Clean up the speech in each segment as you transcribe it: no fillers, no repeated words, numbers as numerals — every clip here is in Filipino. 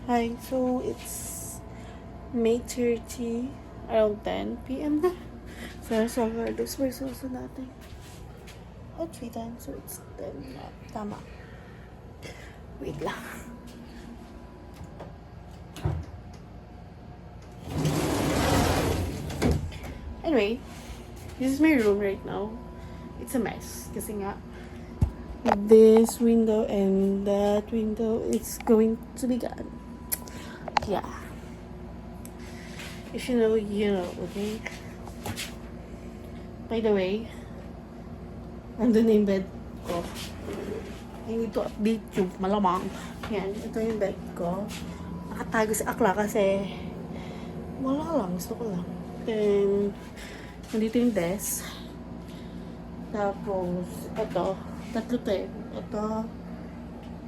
Hi, so it's May 30, around 10 p.m. na. So, Carlos versus natin. Outfit time, so it's 10 na. Tama. Wait lang. Anyway, this is my room right now. It's a mess. Kasi nga, this window and that window is going to be gone. Yeah. If you know, you know, okay? By the way, nandun na yung bed ko. I need to update you, malamang. Yan, ito yung bed ko. Nakatago sa akla kasi wala lang, gusto ko lang. Then, nandito yung desk. Tapos, ito, tatlo to eh. Ito,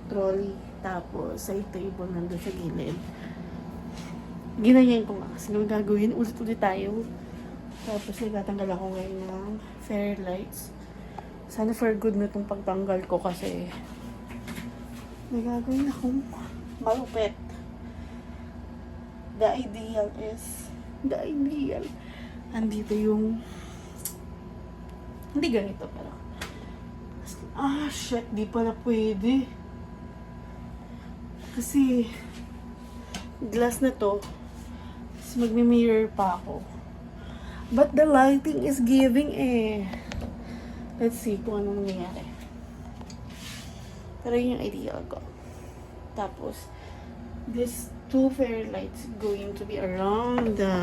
trolley. Tapos, side table nandun sa gilid. Ginanyan ko nga kasi gagawin ulit-ulit tayo. Tapos nagtatanggal ako ngayon ng fairy lights. Sana for good na itong pagtanggal ko kasi may gagawin akong malupit. The ideal. Andito yung hindi ganito pero shit, di pala pwede. Kasi glass na to. Magmi-mirror pa ako. But the lighting is giving eh. Let's see kung anong nangyayari. Pero yun yung idea ko. Tapos, this two fairy lights going to be around the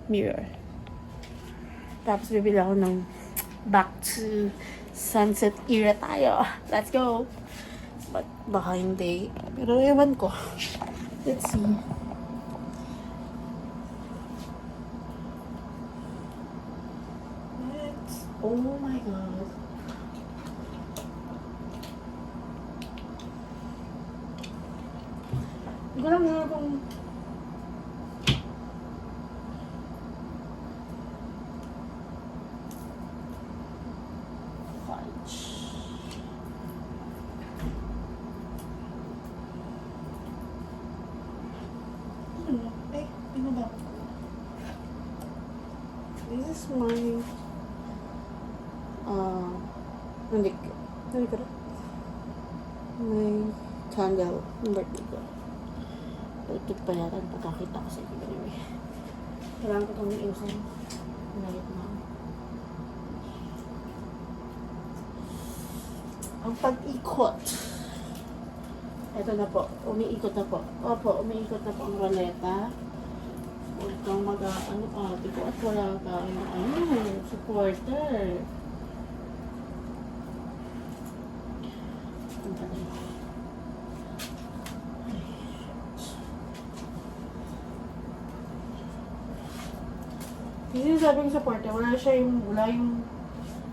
mirror. Tapos, bibili ako ng back to sunset era tayo. Let's go! But, baka hindi. Pero, ewan ko. Let's see. Oh my god. Hindi ko lang sure kung fudge. Ano ba? This is my hindi ko may candle ng birthday ko. Ito pa yata ang pagkakita ko sa inyo. Anyway, kailangan ko itong iusin. Nagit na. Ang pag-ikot. Ito na po. Umiikot na po. Opo, umiikot na po ang roleta. Huwag kang ate ko at wala kang supporter. Kasi sabi ng supporter, wala yung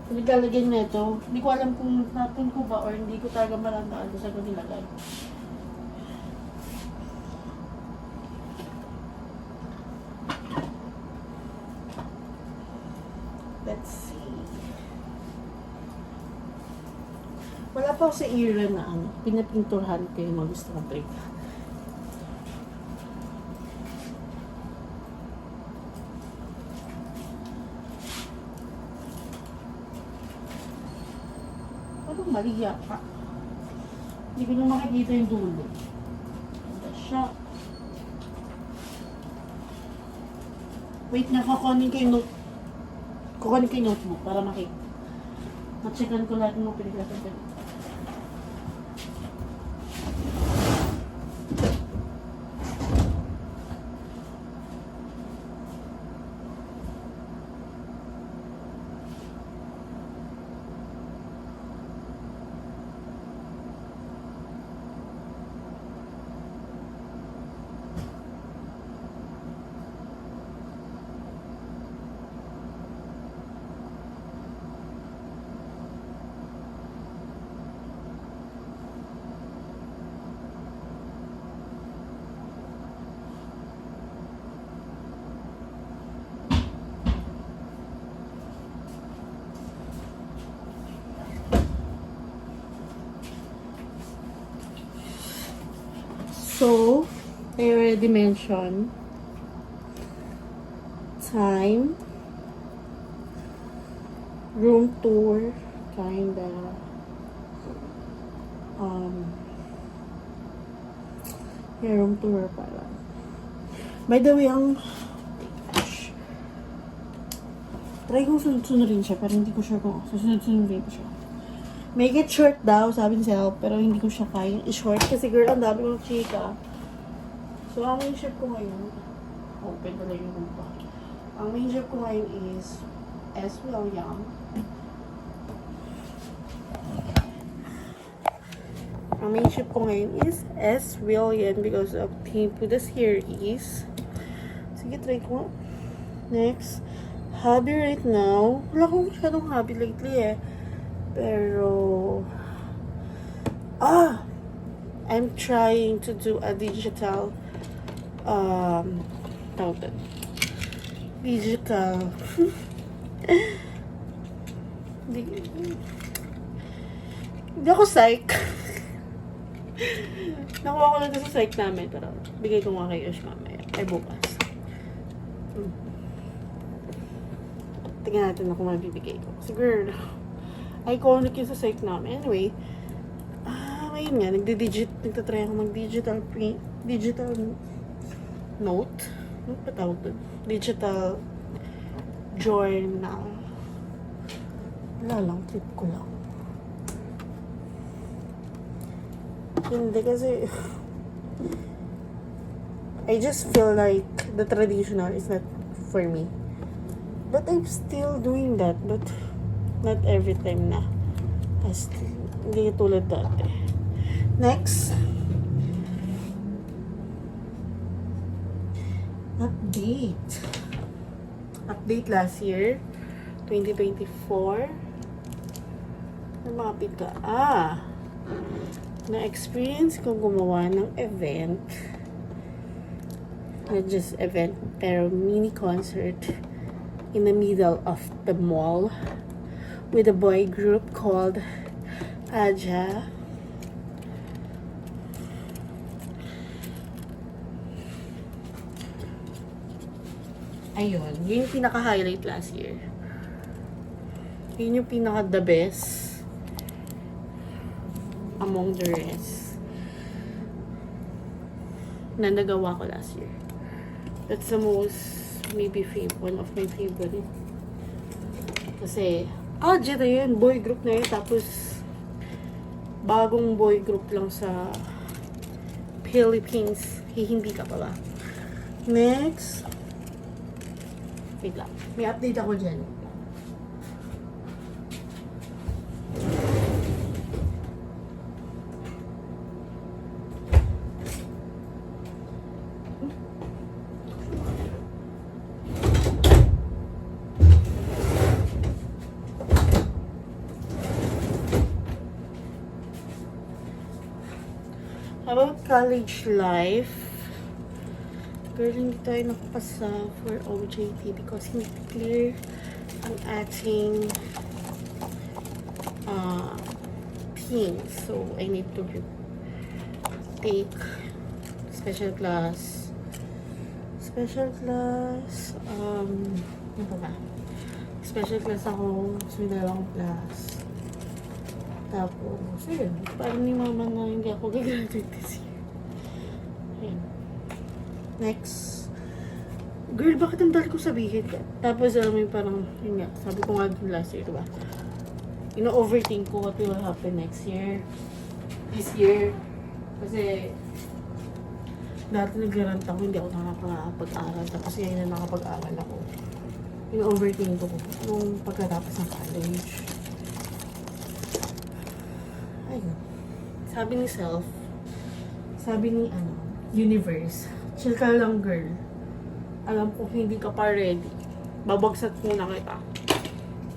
naglalagyan na ito. Hindi ko alam kung natun ko ba or hindi ko talaga marandaan kung saan ko nilagay. Let's see. Wala pa ako sa era na pinapinturhan ko yung mga gusto kong break. Anong mali yata? Hindi ko na makikita yung dulo. Ganda siya. Wait na, kukunin ko yung notebook para makita. Macheckan ko lahat ng mga pinaglasan ko. So, I already mentioned time, room tour, kinda, room tour pala. By the way, gosh, try kong sunod-sunodin siya, pero hindi ko sure kung susunod-sunodin ko siya. Make it short daw, sabi ni Sel, pero hindi ko siya kayang i-short kasi girl, ang dami kong chika. So, ang main ship ko ngayon, open talaga yung rumpa. Ang main ship ko ngayon is S. William. Ang main ship ko ngayon is S. William because of theme to the series. Sige, try ko. Next, hobby right now. Wala akong masyadong hobby lately eh. Pero, I'm trying to do a digital, digital, hindi ako psych. Nakuha ko lang ito sa psych namin, pero bigay ko nga kay Yosh mamaya. Ay, bukas. Tingnan natin ako mabibigay ko. So, girl, iconic yun sa psych namin. Anyway, ngayon nga, nagtatry ako mag-digital print, digital note. Ano pa tawag doon? Digital journal. Wala lang, tip ko lang. Hindi kasi, I just feel like the traditional is not for me. But I'm still doing that, but not every time na. As hindi tulad dati. Next. Update. Update last year. 2024. Lumapit ka. Na-experience ko gumawa ng event. Not just event, pero mini concert in the middle of the mall with a boy group called Aja. Ayun, yun yung pinaka-highlight last year. Yun yung pinaka-the best among the rest na nagawa ko last year. That's the most, maybe one of my favorite. Kasi, Aja na yun, boy group na yun. Tapos, bagong boy group lang sa Philippines. Hindi ka pa ba? Next. Wait lang. May update ako dyan. About college life. Girl, hindi tayo nakapasa for OJT because hindi clear ang ating thing. So, I need to take special class. Ano ba? Special class ako. So, may dalawang class. Tapos, ayun. Parang ni mama na hindi ako gagraduate this year. Ayun. Next. Girl, bakit ang dali ko sabihin ka? Tapos, alam mo yung parang, yun nga, sabi ko nga dun last year, diba? Ino-overthink ko what will happen next year. This year. Kasi, dati nag-grant ako, hindi ako nakakapag-aral. Tapos, ngayon na nakapag-aral ako. Ino-overthink ko nung pagkatapos ng college. Ayun. Sabi ni self, sabi ni universe, chill ka lang girl. Alam ko hindi ka pa ready. Babagsak muna kita.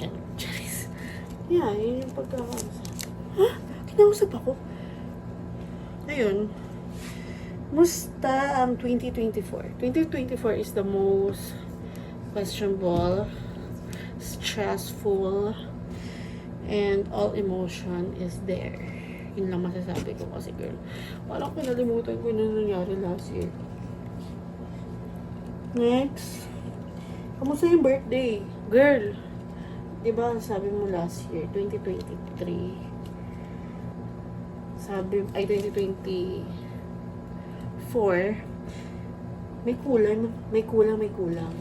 Yan. Charis. Yeah, yun yung pagkakausap. Kinausap ako? Ayun. Musta ang 2024? 2024 is the most questionable, stressful, and all emotion is there. Yun lang masasabi ko kasi girl. Parang kinalimutan ko na nangyari last year. Next. Kamusta yung birthday? Girl. Diba sabi mo last year, 2023. Ay 2024. May kulang.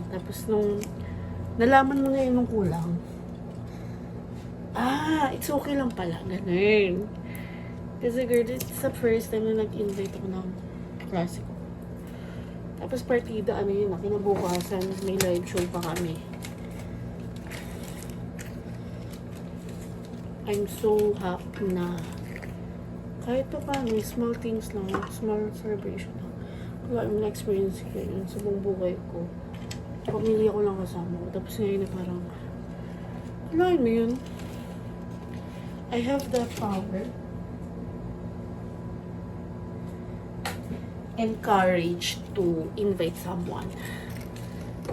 Tapos nung nalaman mo na yun nung kulang, it's okay lang pala. Ganun. Kasi girl, it's the first time na nag-invite ako ng klase ko. Tapos partida, kinabukasan, may live show pa kami. I'm so happy na kahit pa paano, small things lang, small celebration lang. Wala yung na-experience ko yun sa buong buhay ko. Pamilya ko lang kasama ko. Tapos ngayon na parang, alam mo yun, I have the power and courage to invite someone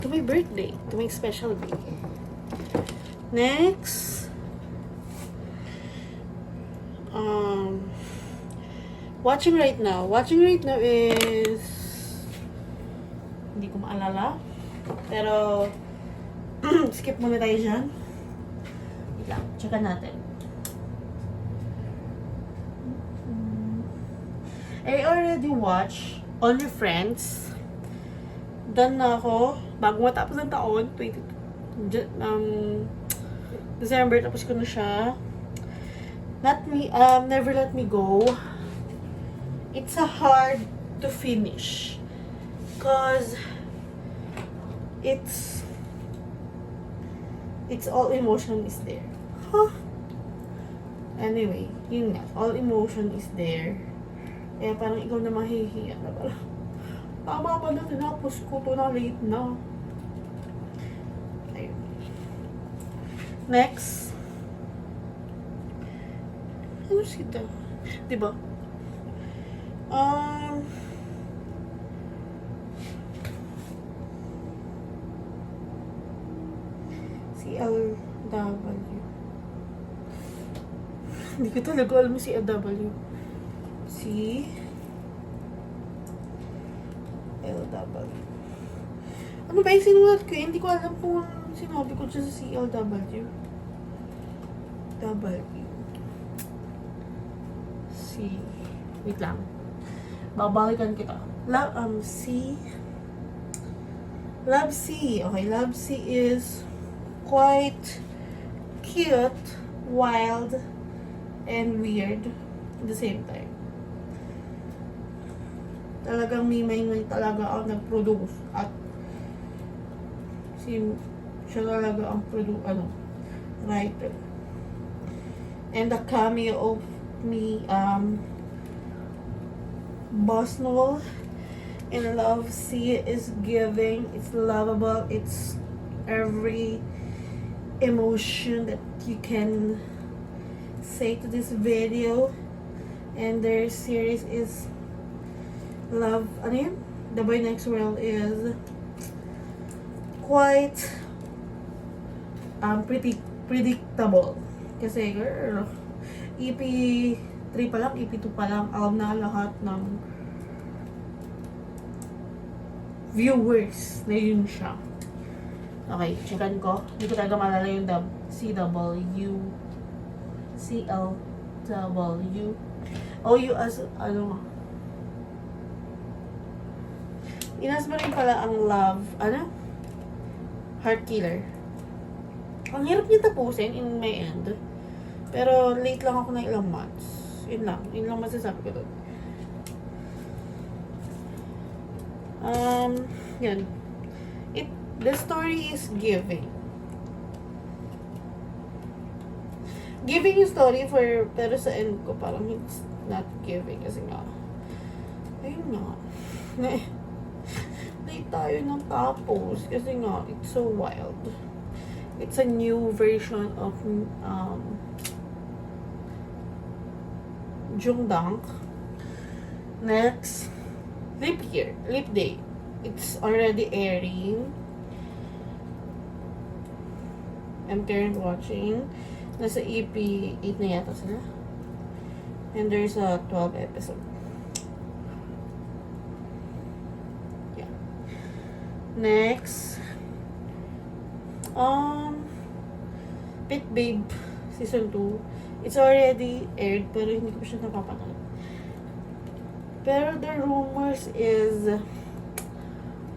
to my birthday, to my special day. Next, watching right now is, hindi ko maalala, pero skip muna tayo dyan. Wait lang, checkan natin. I already watched Only Friends. Done na ako. Bago matapos ng taon, December, tapos ko na siya. Never Let Me Go. It's a hard to finish. Cause it's all emotion is there. Huh? Anyway, yun nga. All emotion is there. Kaya parang ikaw na mahihiya na parang tama pa na tinapos ko to na late na. Ayun. Next. Ano sita? Diba? CLW. Hindi ko talaga alam si CLW. CLW. Ano ba yung sinulat ko? Hindi ko alam kung sinabi ko dyan sa CLW. Wait lang. Babalikan kita. Love C. Okay, Love C is quite cute, wild, and weird at the same time. Talagang may talaga ang nag-produce at siya talaga ang writer. And the cameo of Boss Noel in Love C is giving. It's lovable. It's every emotion that you can say to this video. And their series is Love. The Boy Next World is quite predictable. Kasi girl, EP 3 pa lang, EP 2 pa lang, alam na lahat ng viewers na yun siya. Okay, checkan ko. Hindi ko talaga malala yung CLW. OU as, inas mo rin pala ang Love, Heart Killer. Ang hirap niya tapusin in my end. Pero late lang ako ng ilang months. Yun lang masasabi ko doon. Yan. The story is giving. Giving yung story pero sa end ko parang it's not giving kasi nga. Ayun nga. Late tayo ng tapos kasi nga it's so wild. It's a new version of Jungdang. Next, Leap Day. It's already airing. I'm currently watching. Nasa EP 8 na yata sila. And there's a 12 episode. Yeah. Next. Pit Babe Season 2. It's already aired, pero hindi ko siya napapanood. Pero the rumors is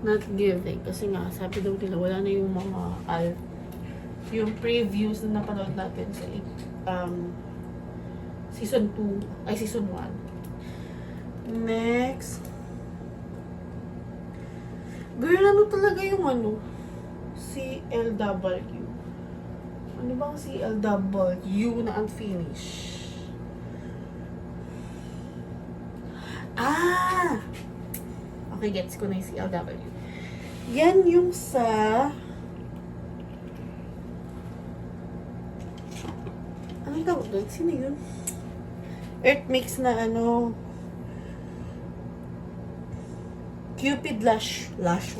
not giving. Kasi nga, sabi daw nila, wala na yung mga yung previews na napanood natin sa Season 2, ay Season 1. Next. Girl, ano talaga yung CLW? Ano bang CLW na unfinished? Okay, gets ko na yung CLW. Yan yung sa anong tawag doon? Sino yun? Earth Mix na Cupid Last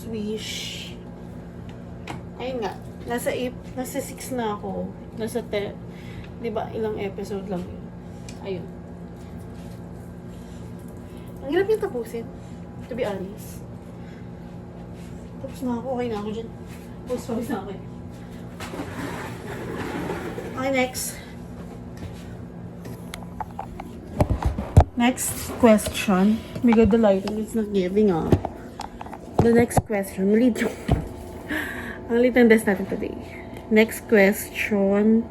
Wish. Ayun nga. Nasa 6 na ako. Nasa 10. Diba, ilang episode lang yun. Ayun. Ang hirap yung tapusin. To be honest. Tapos na ako. Okay na ako dyan. Pause na ako. Okay, next. Next question. Oh my God, the lighting is not giving up. The next question. Malit yung ang lit ng test natin today. Next question.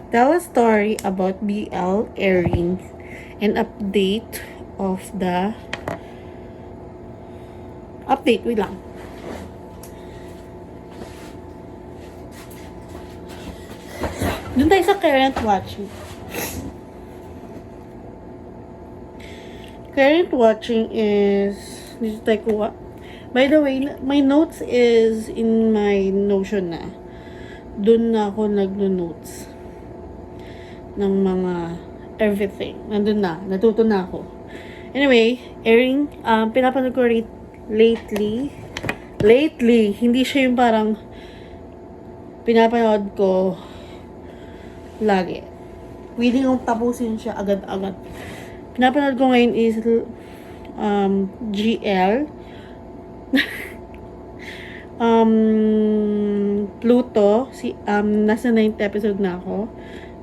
Tell a story about BL airing and update of the update. Wait lang. Doon tayo sa current watching. Current watching is dito tayo kuha. By the way, my notes is in my Notion na. Doon na ako nagno-notes ng mga everything. Nandun na. Natuto na ako. Anyway, airing, pinapanood ko lately. Hindi siya yung parang pinapanood ko lagi. Willing kong tapusin siya agad-agad. Pinapanood ko ngayon is GL. Pluto. Nasa 9th episode na ako.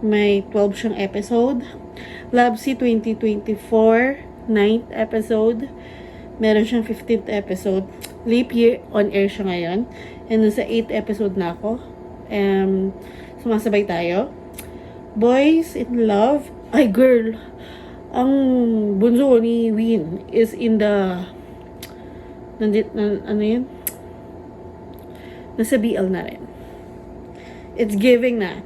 May 12 siyang episode. Love Sea 2024, 9th episode. Meron siyang 15th episode. Leap Year, on air siya ngayon. And nasa 8th episode na ako. Sumasabay tayo. Boys in Love. Ay, girl. Ang bunso ni Win is in the ano yun? Nasa BL na rin. It's giving na.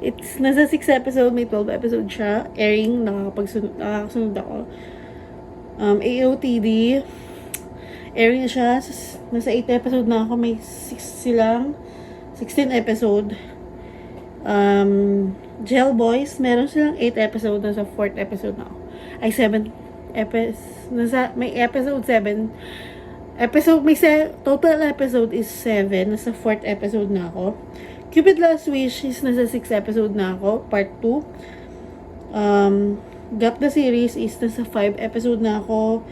It's nasa 6 episode, may 12 episode siya. Airing, nakakasunod ako. AOTD, airing siya. Nasa 8 episode na ako, may 16 episode. Gel Boys, meron silang 8 episode, nasa 4th episode na ako. Ay, 7 episode, may episode 7. Total episode is 7, nasa 4th episode na ako. Cupid Last Wish is nasa 6th episode na ako, part 2. Gap the Series is nasa 5 episode na ako.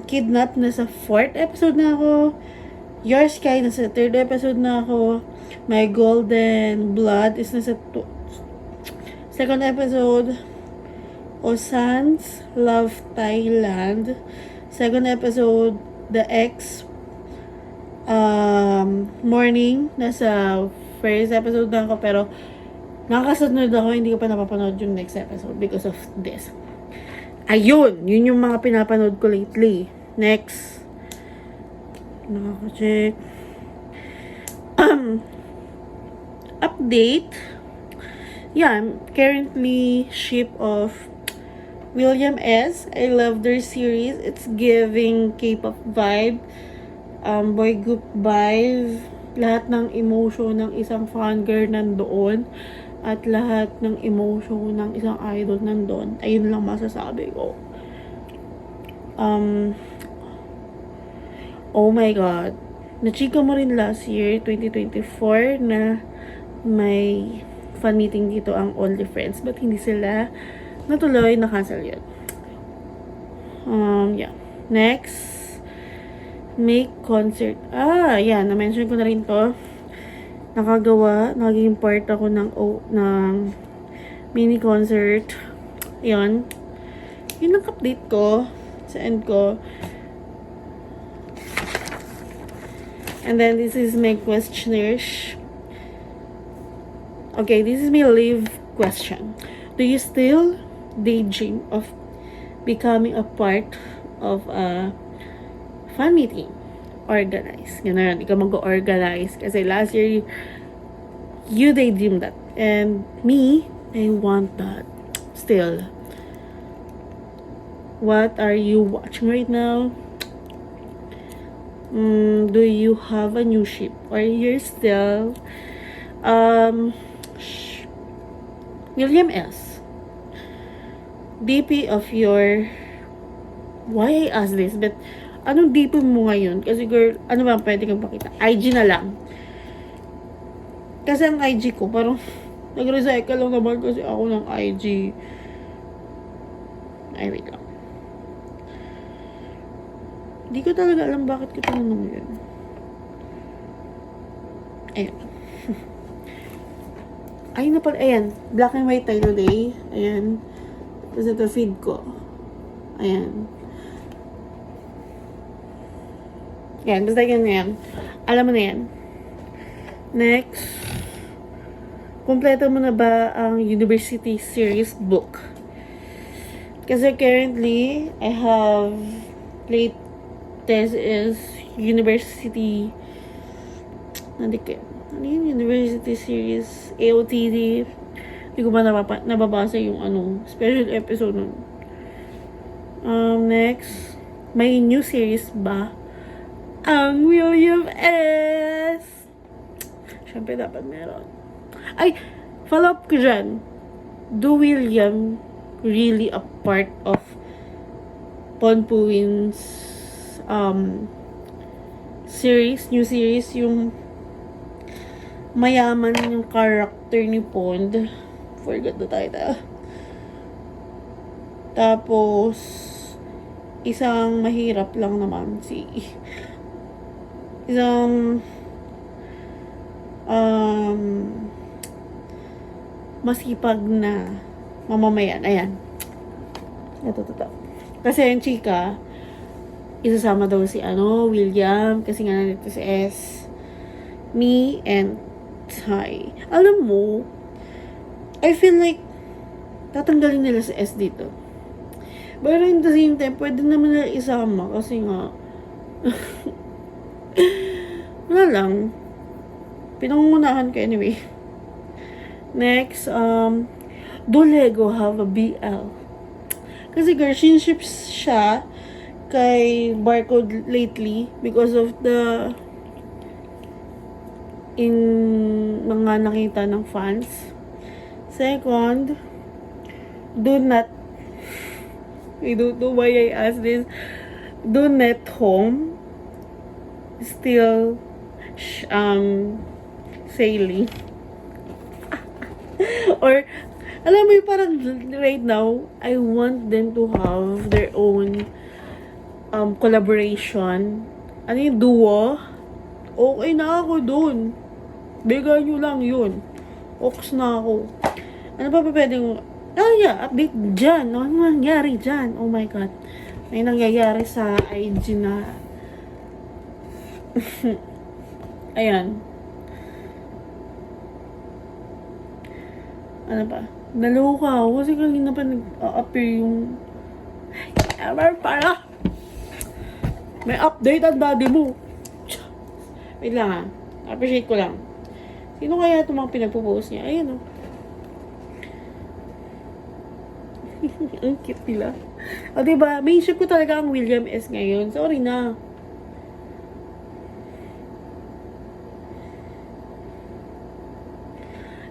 Kidnap nasa 4th episode na ako. Your Sky nasa 3rd episode na ako. My Golden Blood is nasa 2nd episode. Osan's Love Thailand, 2nd episode. The X Morning, nasa 1st episode na ako, pero nakakasunod ako, hindi ko pa napapanood yung next episode because of this. Ayun, yun yung mga pinapanood ko lately. Next. Nakaka-check. Update. Yeah, I'm currently ship of William S. I love their series. It's giving K-pop vibe. Boy group vibe. Lahat ng emotion ng isang fangirl nandoon. At lahat ng emotion ng isang idol nandoon. Ayun lang masasabi ko. Oh my God. Na-chika mo rin last year, 2024, na may fan meeting dito ang All the Friends. But hindi sila natuloy, na-cancel yun. Yeah. Next, make concert. Yan. Na-mention ko na rin to. Naging part ako ng mini concert. Yan. Yun ang update ko sa end ko. And then this is my questionnaires. Okay, this is my live question. Do you still daydream of becoming a part of a fan meeting? Organize. Ganun, ikaw mag-organize. Kasi last year, you daydream that. And me, I want that. Still. What are you watching right now? Do you have a new ship? Or you're still William S. DP of your... Why I ask this? But anong DP mo ngayon? Kasi girl, ano ba pwede kang pakita? IG na lang. Kasi ang IG ko, parang nag-recycle lang naman kasi ako ng IG. Ay, wait lang. Hindi ko talaga alam bakit ko tinanong yun. Ayan. Ay, na pala. Ayan. Black and white tayo today. Ayan. Tapos ito feed ko. Ayan. Yan, basta yan na yan. Alam mo na yan. Next. Kompleto mo na ba ang university series book? Kasi currently, I have latest is university ano yun? University series AOTD. Hindi ko ba nababasa yung special episode nun. Next. May new series ba ang William S? Siyempre dapat meron. Ay, follow up ko dyan. Do William really a part of Ponpuin's series, new series, yung mayaman yung character ni Pond. Forgot the title. Tapos, isang mahirap lang naman isang masipag na mamamayan. Ayan. Ito. Kasi yung chika, isasama daw si William, kasi nga nandito si S, me, and Ty. Alam mo, I feel like tatanggalin nila si S dito. But in the same time, pwede naman nila isama kasi nga wala lang. Pinangungunahan ko anyway. Next, do Lego have a BL? Kasi girl, shinships siya kay Barcode lately because of the mga nakita ng fans. Second, do not, I don't know why I asked this, do not home still sailing. Or alam mo yung parang right now, I want them to have their own collaboration. Ano yung duo? Okay na ako dun. Bigay nyo lang yun. Ox na ako. Ano pa pwedeng... update dyan. Ano nangyari dyan? Oh my God. May nangyayari sa IG na... Ayan. Ano pa? Naloka ako kasi kanina pa nag-appear yung... Ever para! May update ang daddy mo. Wait lang appreciate ko lang. Sino kaya itong mga pinagpo-post niya? Ayan Ang cute nila. Diba? Main ship ko talaga ang William S ngayon. Sorry na.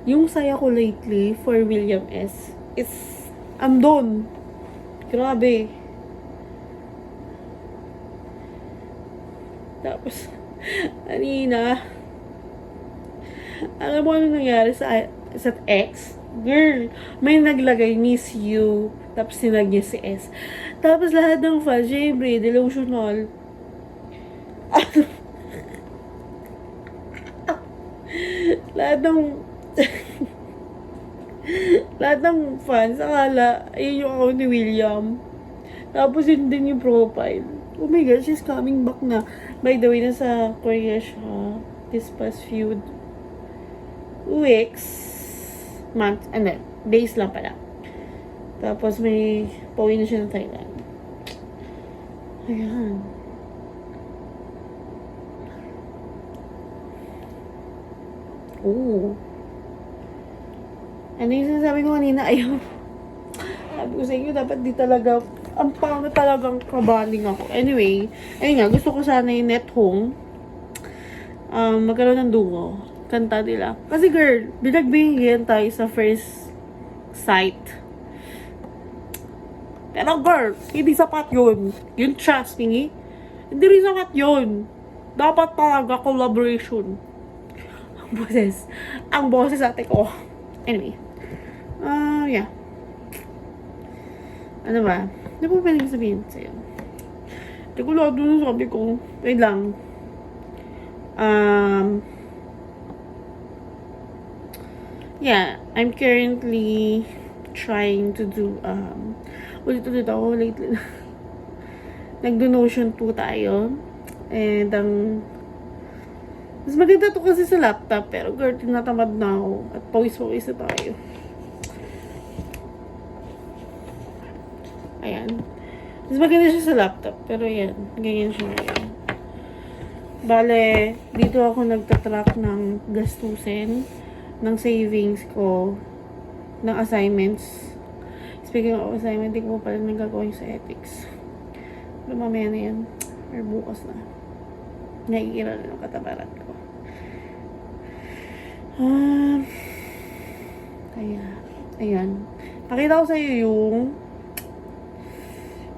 Yung saya ko lately for William S is I'm done. Grabe. Tapos kanina, alam mo ano nangyari sa X? Girl, may naglagay miss you, tapos sinag niya si S. Tapos lahat ng fans, syempre, delusional. lahat ng lahat ng fans, akala, ayun yung account ni William. Tapos yun din yung profile. Oh my God, she's coming back na. By the way, nasa Korea siya this past few weeks, months, days lang pala. Tapos may pauwi na siya ng Thailand. Ayan. Oh. Ano yung sinasabi ko kanina? Ayaw. Sabi ko sa inyo, dapat di talaga, ang pangit talagang kabaling ako. Anyway, ayun nga, gusto ko sana yung net home. Magkaroon ng duo. Kanta nila. Kasi girl, binagbigyan tayo sa first sight. Pero girl, hindi sapat yun. Yung trust me, hindi rin sapat yun. Dapat talaga collaboration. Ang boses ate ko. Anyway. Yeah. Ano ba? Ano ba pwedeng sabihin sa'yo? Hindi ko lahat doon sabi ko. Wait lang. Yeah. I'm currently trying to do, ulit-ulit ako lately. Nag-donation 2 tayo. And, mas maganda to kasi sa laptop. Pero, girl, tinatamad na ako. At pawis-pawis na tayo. Ayan. Mas maganda siya sa laptop. Pero, yan. Ganyan siya ngayon. Bale, dito ako nagtatrack ng gastusin, ng savings ko, ng assignments. Speaking of assignment, hindi ko pala nagagawin sa ethics. Pero mamaya na yan. Or bukas na. Nakikira na ng katabaran ko. Kaya, ayan. Pakita ko sa'yo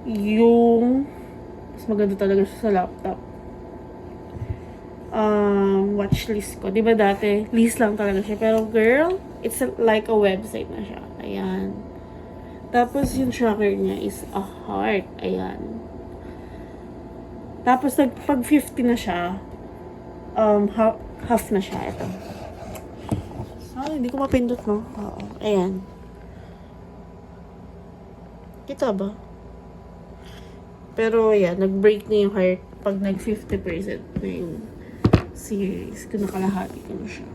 yung mas maganda talaga siya sa laptop. Watchlist ko. Diba dati, list lang talaga siya. Pero girl, it's like a website na siya. Ayan. Tapos yung tracker niya is a heart. Ayan. Tapos pag 50 na siya, half na siya. Ito. Hindi ko mapindot, no? Oo. Ayan. Kita ba? Pero, ayan. Nag-break na yung heart pag nag 50% na yung series. Kung nakalahati ko na siya.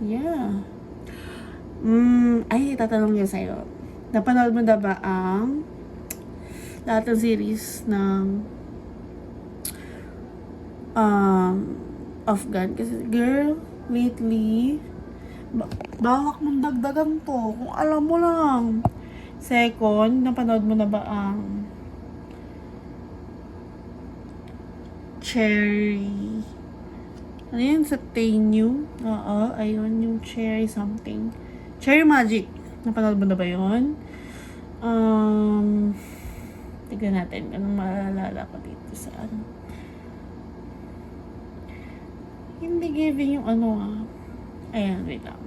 Yeah. Ay, tatanong niya sa'yo. Napanood mo na ba ang lahat ng series ng Afghan? Kasi girl, lately balak mong dagdagan to kung alam mo lang. Second, napanood mo na ba ang Cherry? Ano yun? Sa Tainu? Oo, ayun yung Cherry something. Cherry Magic. Napanood mo na ba yun? Tignan natin. Anong maalala ko dito sa ano. Hindi giving yung Ayan, wait lang.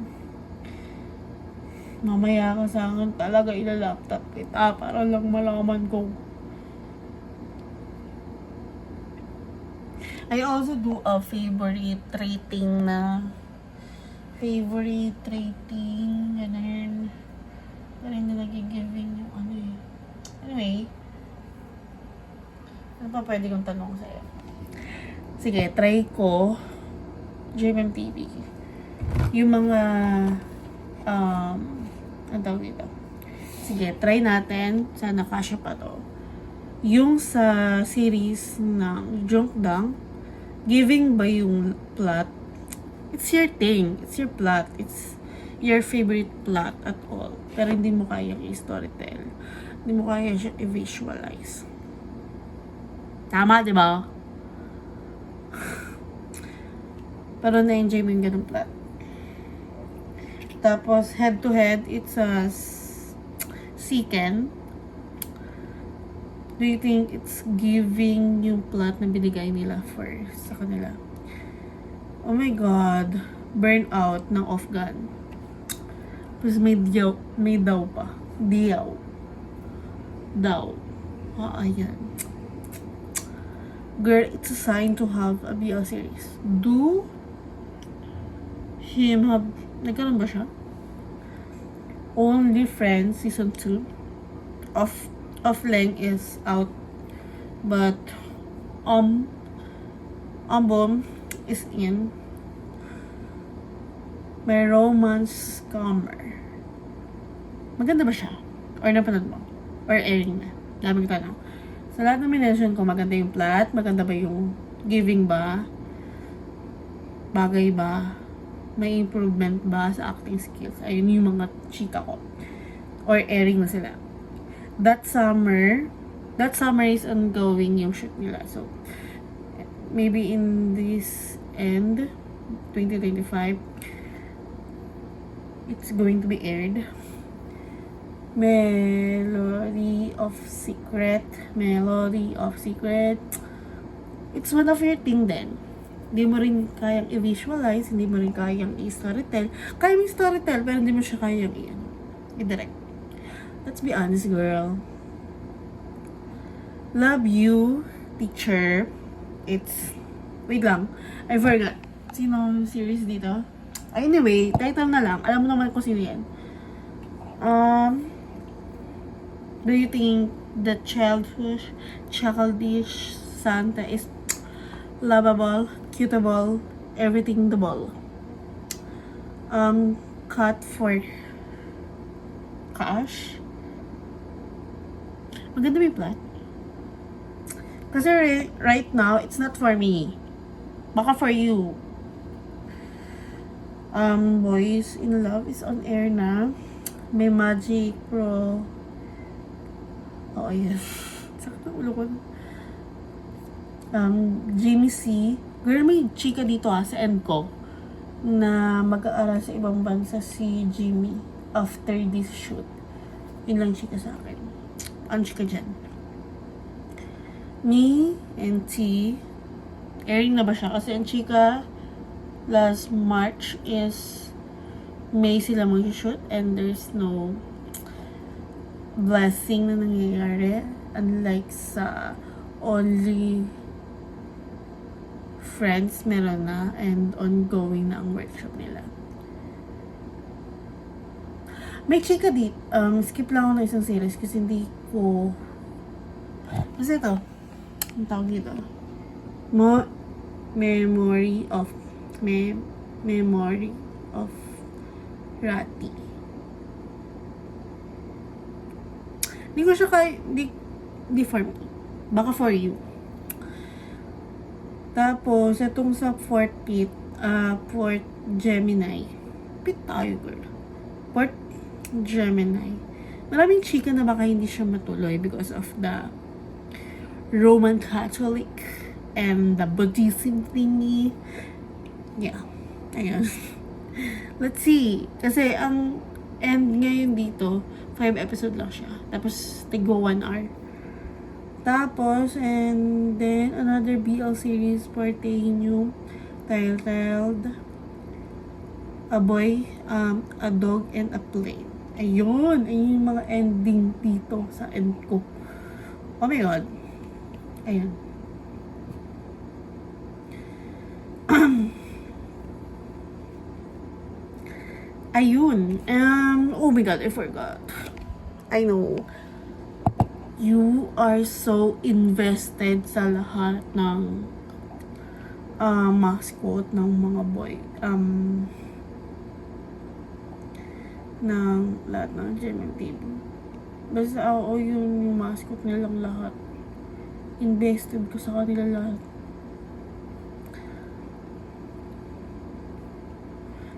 Mamaya ka sa akin talaga ilalaptop kita para lang malaman ko. I also do a favorite rating na ganun. Pero hindi nagigiving yung Anyway, ano pa pwede kong tanong sa'yo? Sige, try ko GMMTV. Yung mga ang tawag dito. Sige, try natin. Sana kasya pa to. Yung sa series ng Jungdang, giving ba yung plot? It's your thing. It's your plot. It's your favorite plot at all. Pero hindi mo kaya i-storytell. Hindi mo kaya siya i-visualize. Tama, di ba? Pero na-enjoy mo yung ganung plot. Tapos, head to head, it's a Seeken. Do you think it's giving yung plot na binigay nila for sa kanila? Oh my God. Burnout ng off-gun. Tapos may daw pa. Diyaw. Daw. Ayan. Girl, it's a sign to have a BL series. Do him have... Nagkaroon ba siya? Only Friends Season 2 of Leng is out, but Bomb is in. May romance scammer. Maganda ba siya? Or napanood mo? Or airing na? Daming tanong. Sa lahat na minention ko, maganda yung plot, maganda ba yung giving ba? Bagay ba? May improvement ba sa acting skills? Ayun yung mga chika ko. Or airing na sila. That summer is ongoing yung shoot nila. So, maybe in this end, 2025, it's going to be aired. Melody of Secret. It's one of your thing then. Hindi mo rin kayang i-visualize, hindi mo rin kayang i-storytell. Kaya mo i-storytell, pero hindi mo siya kayang i-direct. Let's be honest, girl. Love You, Teacher. Wait lang. I forgot. Sino yung series dito? Anyway, title na lang. Alam mo naman kung sino yan. Do you think the childish Santa is lovable, cuteable, everything the ball? Cut for cash. Maganda ba yung plot? Kasi right now, it's not for me. Baka for you. Boys in Love is on air na. May Magic Pro. Oh, yes. Sakto ulo ko. Jimmy C. Girl, may chika dito sa end ko na mag-aaral sa ibang bansa si Jimmy after this shoot. Yun lang chika sa akin. Ano chika dyan? Me and T. Airing na ba siya? Kasi ang chika last March is May sila mag-shoot and there's no blessing na nangyayari. Unlike sa Only Friends, meron na and ongoing na ang workshop nila. May chika dito. Skip lang ako ng isang series kasi hindi ko... Kasi ito. Ang tawag dito. Memory of Rati. Hindi ko siya di for me. Baka for you. Tapos, itong sa Port Gemini. Pit tayo, girl. Port Gemini. Maraming chika na baka hindi siya matuloy because of the Roman Catholic and the Buddhism thingy. Yeah. Ayan. Let's see. Kasi ang end ngayon dito, 5 episode lang siya. Tapos, tigwa 1 hour. Tapos, and then, another BL series portraying you, titled A Boy, A Dog, and a Plane. Ayun. Ayun yung mga ending dito sa end ko. Oh my God. Ayun. Ayun. Oh my God, I forgot. I know. You are so invested sa lahat ng mascot ng mga boy. Ng lahat ng GMMTV. Basta ako yung mascot nilang lahat. Invested ko sa kanila lahat.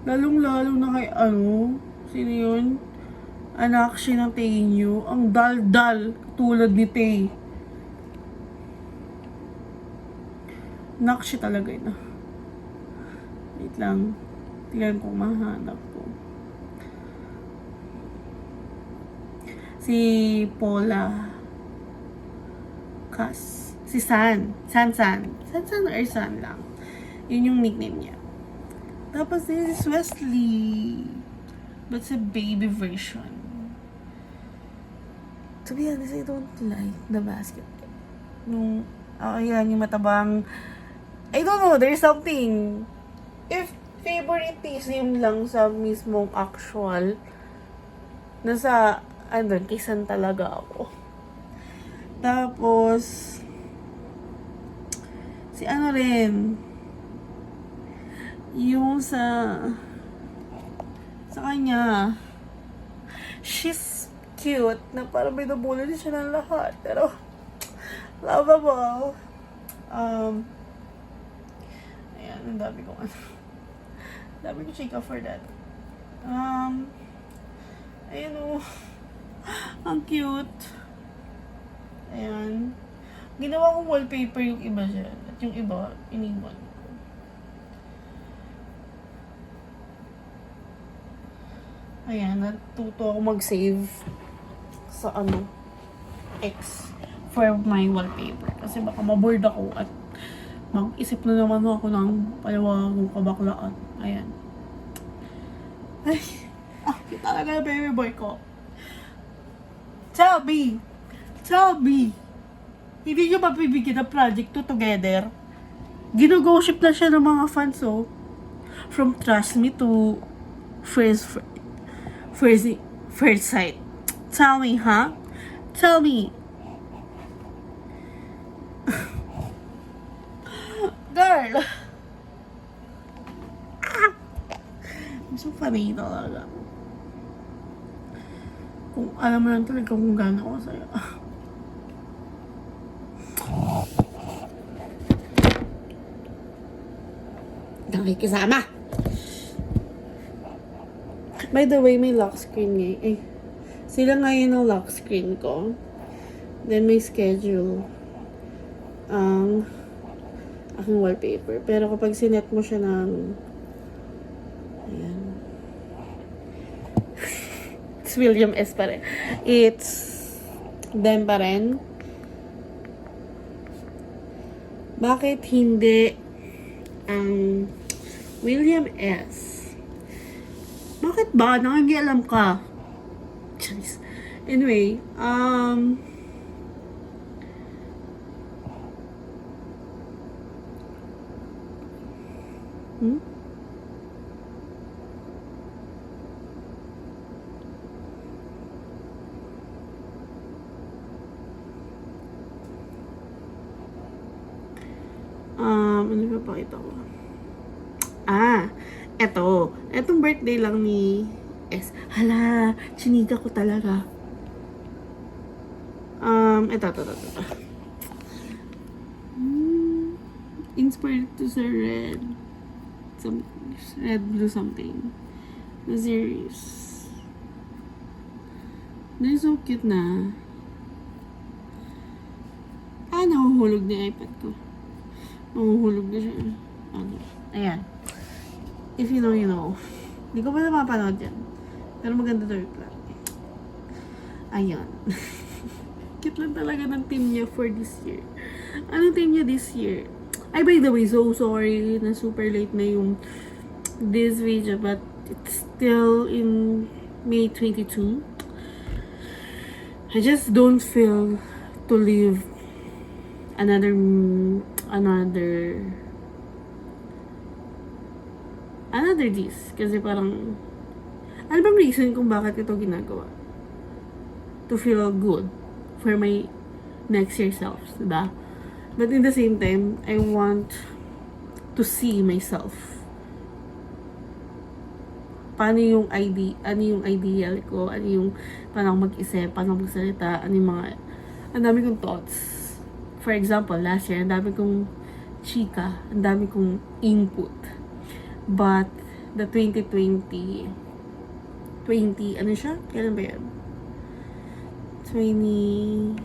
Lalong-lalo na kay sino yun? Anak siya ng Tae-Nyu. Ang dal-dal tulad ni Tae. Anak siya talaga yun. Wait lang. Tingnan ko, mahanap ko. Si Paula Kas. Si San. San or San lang. Yun yung nickname niya. Tapos this is Wesley. But it's a baby version. To be honest, I don't like the basket. Yan, yung matabang. I don't know, there's something. If favoritism lang sa mismong actual, nasa, kisan talaga ako. Tapos, si ano rin, yung sa kanya, she's cute, na parang binubully siya ng lahat, pero, lovable. Ayan, ang dami ko chika for that. Ayan o, ang cute. Ayan. Ginawa kong wallpaper yung iba dyan. At yung iba, iniwan ko. Ayan, natuto ako mag-save sa X for my wallpaper. Kasi baka maboard ako at mag-isip na naman ako ng palawagong kabaklaan. Ayan. Ay, kita talaga na baby boy ko. Tell me, hindi nyo mapibigyan ng project to together? Gino-go-ship na siya ng mga fans, oh. From Trust Me to First Sight. Tell me, huh? Tell me. Girl. I'm so funny talaga. Kung alam mo lang talaga kung gaano ako sa'yo. Nakikisama. By the way, may lock screen ngayon. Sila ngayon ang lock screen ko. Then may schedule ang aking wallpaper. Pero kapag sinet mo siya ng ayan. It's William S. pa rin. It's them pa rin. Bakit hindi ang William S? Bakit ba? Nakikialam ka. Jeez. Anyway, ano pa pakita ko? Etong birthday lang ni S. Hala, chiniga ko talaga. Ito. Inspired to sa red. Red blue something. The series. They're so cute na. Nahuhulog na yung iPad ko. Nahuhulog na siya. Ayan. If you know, you know. Hindi ko pa na mapanood yan. Pero maganda to reply. Ayan. Cute lang talaga ng team niya for this year. Anong team niya this year? Ay, by the way, so sorry na super late na yung this video, but it's still in May 22. I just don't feel to live another this. Kasi parang, ano bang reason kung bakit ito ginagawa? To feel good for my next year self, diba? But in the same time, I want to see myself. Paano yung ideal ko, paano ako mag-isip, paano ako magsalita, ang dami kong thoughts. For example, last year, ang dami kong chika, ang dami kong input. But, the 2020, ano siya? Kailan ba yan? 23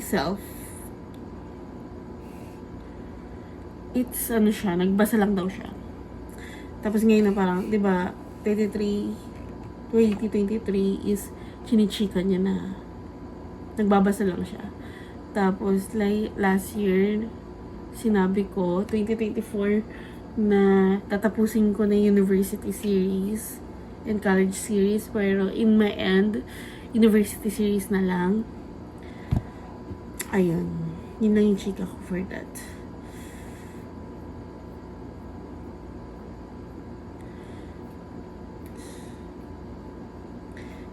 self. It's siya, nagbasa lang daw siya. Tapos ngayon na parang, 'di ba, 2023 is chinichika niya na nagbabasa lang siya. Tapos, like, last year, sinabi ko, 2024, na tatapusin ko na university series and college series. Pero, in my end, university series na lang. Ayun. Yun lang yung chika ko for that.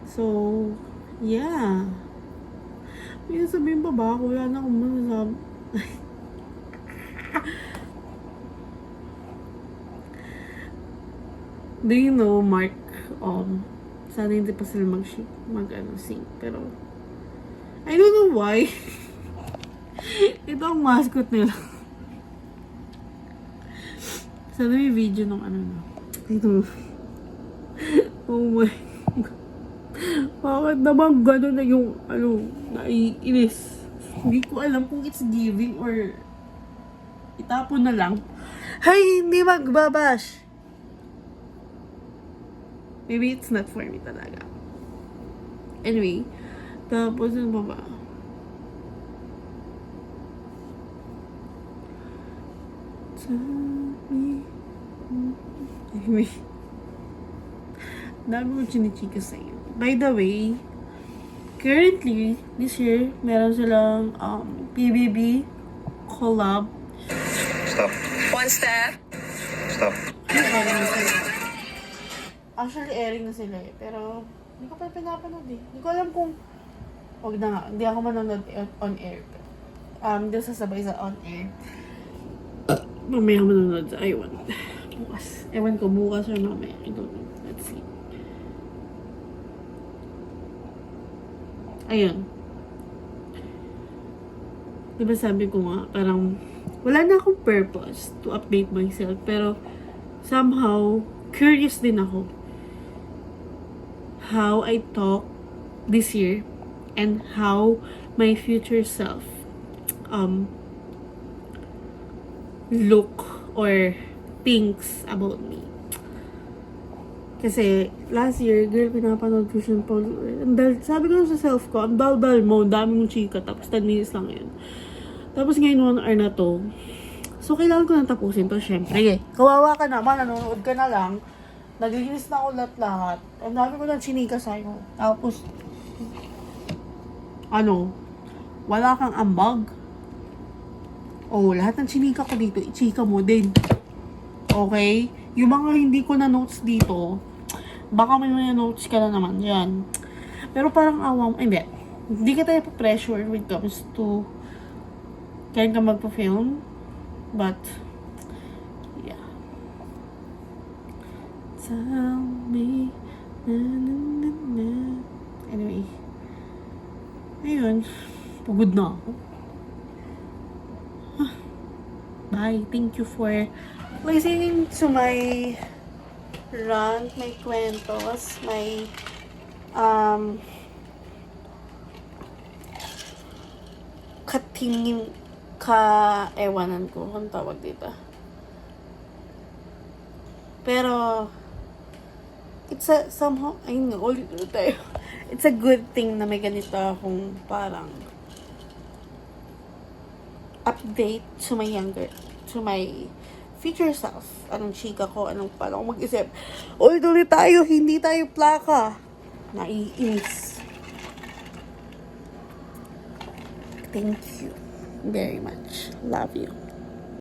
So, yeah. May sabihin pa ba ako? Wala na akong masasabi. Do you know, Mark, sana hindi pa sila sing. Pero, I don't know why. Ito ang mascot nila. Sana may video ng ano na. Ito. Oh my God. Bakit naman gano'n na yung, naiinis. Hindi ko alam kung it's giving or itapon na lang. Hay, hindi magbabash. Maybe it's not for me talaga. Anyway, tapos ano ba ba? Anyway, dami ko chinichika sa'yo. By the way, currently, this year, meron silang PBB collab. Stop. One step. Stop. Actually, airing na sila eh. Pero, hindi ko pa pinapanood eh. Hindi ko alam kung, wag na nga, hindi ako manonood on air. Hindi sasabay sa on air. Mamaya manonood sa Iwan. Bukas. Ewan ko, bukas or mamaya. I don't know. Let's see. Ayun. Diba sabi ko nga, parang, wala na akong purpose to update myself. Pero, somehow, curious din ako how I talk this year and how my future self look or thinks about me. Kasi last year, girl, pinapanood ko siya Paul. Sabi ko sa self ko, ang dal-dal mo, dami mong chika, tapos 10 minutes lang yun. Tapos ngayon 1 hour na to. So, kailangan ko nang tapusin to, syempre. Kawawa ka naman, nanonood ka na lang. Naglinis na ako lahat. Ang dami ko ng chinika sa'yo. Tapos, wala kang ambag. Oh, lahat ng chinika ko dito, ichika mo din. Okay? Yung mga hindi ko na notes dito, baka may notes ka na naman. Yan. Pero parang hindi ka tayo pa-pressure when it comes to kaya ka magpa-film. But, yeah. Tell me, Anyway. Ayun. Pagod na ako. Bye. Thank you for listening to my rant, my kwentos, my ewanan ko kung tawag dito. Pero it's a somehow, ayun nga, ulit tayo. It's a good thing na may ganito akong parang update to my future self. Anong chika ko, paano ko mag-isip. Tuloy tayo, hindi tayo plaka. Naiinis. Thank you very much. Love you.